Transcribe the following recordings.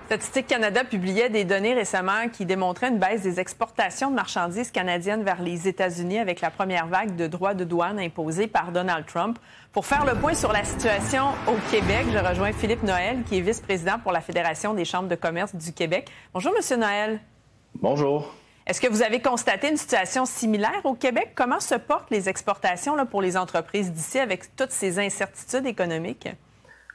Statistique Canada publiait des données récemment qui démontraient une baisse des exportations de marchandises canadiennes vers les États-Unis avec la première vague de droits de douane imposés par Donald Trump. Pour faire le point sur la situation au Québec, je rejoins Philippe Noël, qui est vice-président pour la Fédération des chambres de commerce du Québec. Bonjour, Monsieur Noël. Bonjour. Est-ce que vous avez constaté une situation similaire au Québec? Comment se portent les exportations pour les entreprises d'ici avec toutes ces incertitudes économiques?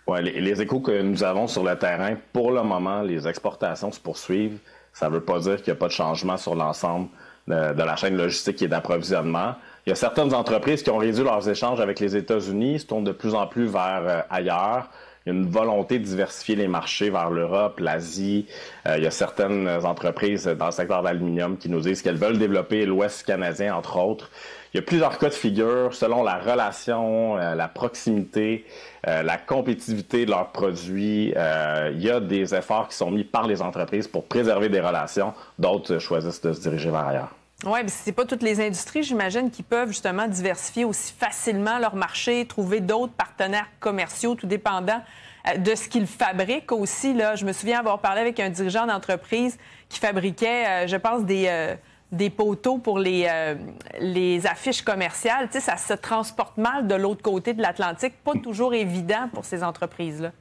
Ouais, les échos que nous avons sur le terrain, pour le moment, les exportations se poursuivent. Ça ne veut pas dire qu'il n'y a pas de changement sur l'ensemble de la chaîne logistique et d'approvisionnement. Il y a certaines entreprises qui ont réduit leurs échanges avec les États-Unis, se tournent de plus en plus vers ailleurs. Il y a une volonté de diversifier les marchés vers l'Europe, l'Asie. Il y a certaines entreprises dans le secteur de l'aluminium qui nous disent qu'elles veulent développer l'Ouest canadien, entre autres. Il y a plusieurs cas de figure selon la relation, la proximité, la compétitivité de leurs produits. Il y a des efforts qui sont mis par les entreprises pour préserver des relations. D'autres choisissent de se diriger vers ailleurs. Oui, mais c'est pas toutes les industries, j'imagine, qui peuvent justement diversifier aussi facilement leur marché, trouver d'autres partenaires commerciaux, tout dépendant de ce qu'ils fabriquent aussi. Là, je me souviens avoir parlé avec un dirigeant d'entreprise qui fabriquait, je pense, des poteaux pour les affiches commerciales. Tu sais, ça se transporte mal de l'autre côté de l'Atlantique. Pas toujours évident pour ces entreprises-là.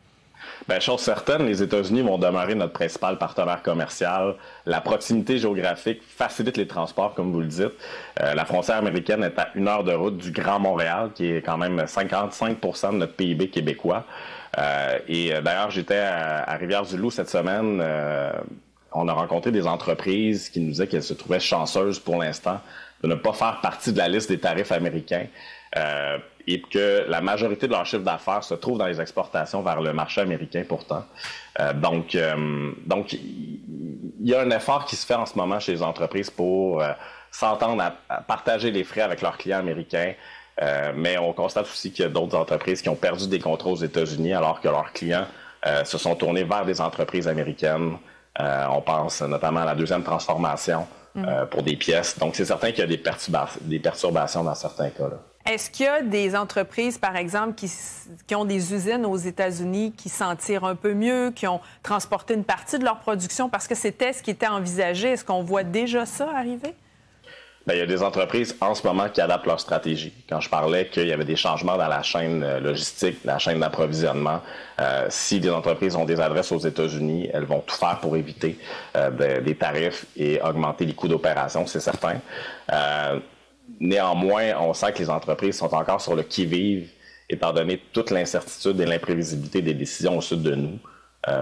Bien, chose certaine, les États-Unis vont demeurer notre principal partenaire commercial. La proximité géographique facilite les transports, comme vous le dites. La frontière américaine est à 1 heure de route du Grand Montréal, qui est quand même 55% de notre PIB québécois. D'ailleurs, j'étais à Rivière-du-Loup cette semaine. On a rencontré des entreprises qui nous disaient qu'elles se trouvaient chanceuses pour l'instant de ne pas faire partie de la liste des tarifs américains. Et que la majorité de leur chiffre d'affaires se trouve dans les exportations vers le marché américain pourtant. Donc, il y a un effort qui se fait en ce moment chez les entreprises pour s'entendre à partager les frais avec leurs clients américains. Mais on constate aussi qu'il y a d'autres entreprises qui ont perdu des contrats aux États-Unis alors que leurs clients se sont tournés vers des entreprises américaines. On pense notamment à la deuxième transformation pour des pièces. Donc, c'est certain qu'il y a des perturbations dans certains cas, là. Est-ce qu'il y a des entreprises, par exemple, qui ont des usines aux États-Unis qui s'en tirent un peu mieux, qui ont transporté une partie de leur production parce que c'était ce qui était envisagé? Est-ce qu'on voit déjà ça arriver? Bien, il y a des entreprises en ce moment qui adaptent leur stratégie. Quand je parlais qu'il y avait des changements dans la chaîne logistique, la chaîne d'approvisionnement, si des entreprises ont des adresses aux États-Unis, elles vont tout faire pour éviter des tarifs et augmenter les coûts d'opération, c'est certain. Néanmoins, on sent que les entreprises sont encore sur le qui-vive, étant donné toute l'incertitude et l'imprévisibilité des décisions au sud de nous.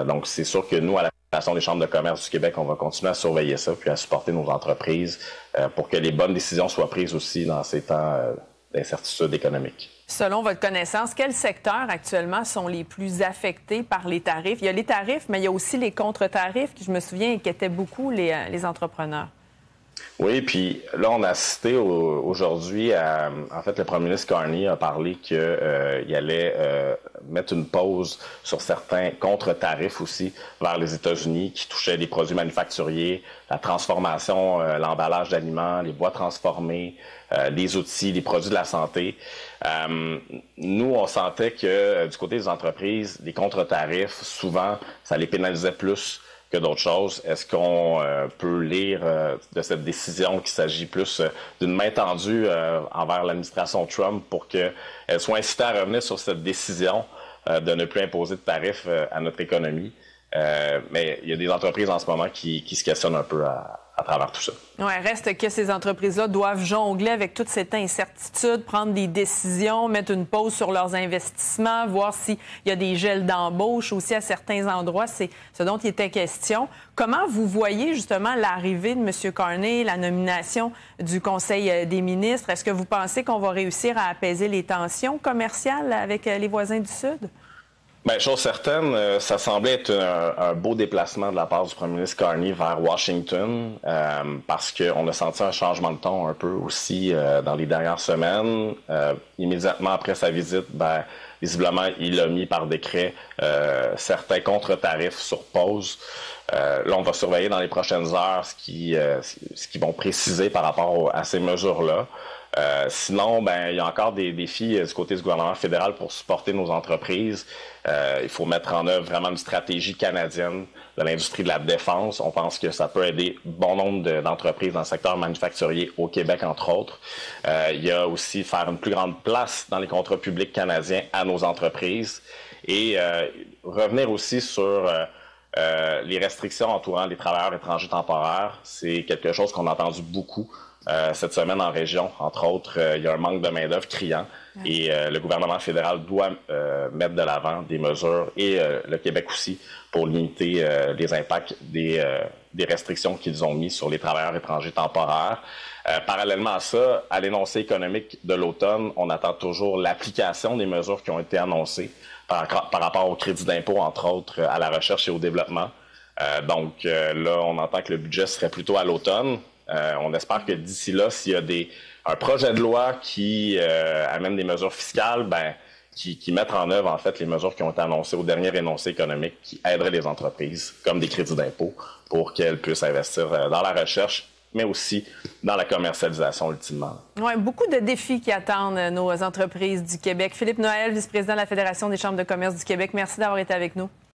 Donc, c'est sûr que nous, à la Fédération des chambres de commerce du Québec, on va continuer à surveiller ça, puis à supporter nos entreprises pour que les bonnes décisions soient prises aussi dans ces temps d'incertitude économique. Selon votre connaissance, quels secteurs actuellement sont les plus affectés par les tarifs? Il y a les tarifs, mais il y a aussi les contre-tarifs qui, je me souviens, inquiétaient beaucoup les entrepreneurs. Oui, puis là, on a assisté aujourd'hui à... En fait, le premier ministre Carney a parlé qu'il allait mettre une pause sur certains contre-tarifs aussi vers les États-Unis qui touchaient les produits manufacturiers, la transformation, l'emballage d'aliments, les bois transformés, les outils, les produits de la santé. Nous, on sentait que du côté des entreprises, les contre-tarifs, souvent, ça les pénalisait plus que d'autres choses. Est-ce qu'on peut lire de cette décision qu'il s'agit plus d'une main tendue envers l'administration Trump pour qu'elle soit incitée à revenir sur cette décision de ne plus imposer de tarifs à notre économie? Mais il y a des entreprises en ce moment qui se questionnent un peu à travers tout ça. Oui, reste que ces entreprises-là doivent jongler avec toute cette incertitude, prendre des décisions, mettre une pause sur leurs investissements, voir s'il y a des gels d'embauche aussi à certains endroits. C'est ce dont il était question. Comment vous voyez justement l'arrivée de M. Carney, la nomination du Conseil des ministres? Est-ce que vous pensez qu'on va réussir à apaiser les tensions commerciales avec les voisins du Sud? Bien, chose certaine, ça semblait être un beau déplacement de la part du premier ministre Carney vers Washington, parce qu'on a senti un changement de ton un peu aussi dans les dernières semaines. Immédiatement après sa visite, visiblement, il a mis par décret certains contre-tarifs sur pause. Là, on va surveiller dans les prochaines heures ce qu'ils vont préciser par rapport à ces mesures-là. Sinon, il y a encore des défis du côté du gouvernement fédéral pour supporter nos entreprises. Il faut mettre en œuvre vraiment une stratégie canadienne de l'industrie de la défense. On pense que ça peut aider bon nombre d'entreprises dans le secteur manufacturier au Québec, entre autres. Il y a aussi faire une plus grande place dans les contrats publics canadiens à nos entreprises et revenir aussi sur les restrictions entourant les travailleurs étrangers temporaires. C'est quelque chose qu'on a entendu beaucoup cette semaine en région. Entre autres, il y a un manque de main-d'œuvre criant et le gouvernement fédéral doit mettre de l'avant des mesures et le Québec aussi pour limiter les impacts des restrictions qu'ils ont mis sur les travailleurs étrangers temporaires. Parallèlement à ça, à l'énoncé économique de l'automne, on attend toujours l'application des mesures qui ont été annoncées par rapport au crédit d'impôt, entre autres, à la recherche et au développement. Donc là, on entend que le budget serait plutôt à l'automne. On espère que d'ici là, s'il y a un projet de loi qui amène des mesures fiscales, qui mettent en œuvre en fait les mesures qui ont été annoncées au dernier énoncé économique, qui aideraient les entreprises, comme des crédits d'impôt, pour qu'elles puissent investir dans la recherche, mais aussi dans la commercialisation ultimement. Oui, beaucoup de défis qui attendent nos entreprises du Québec. Philippe Noël, vice-président de la Fédération des chambres de commerce du Québec, merci d'avoir été avec nous.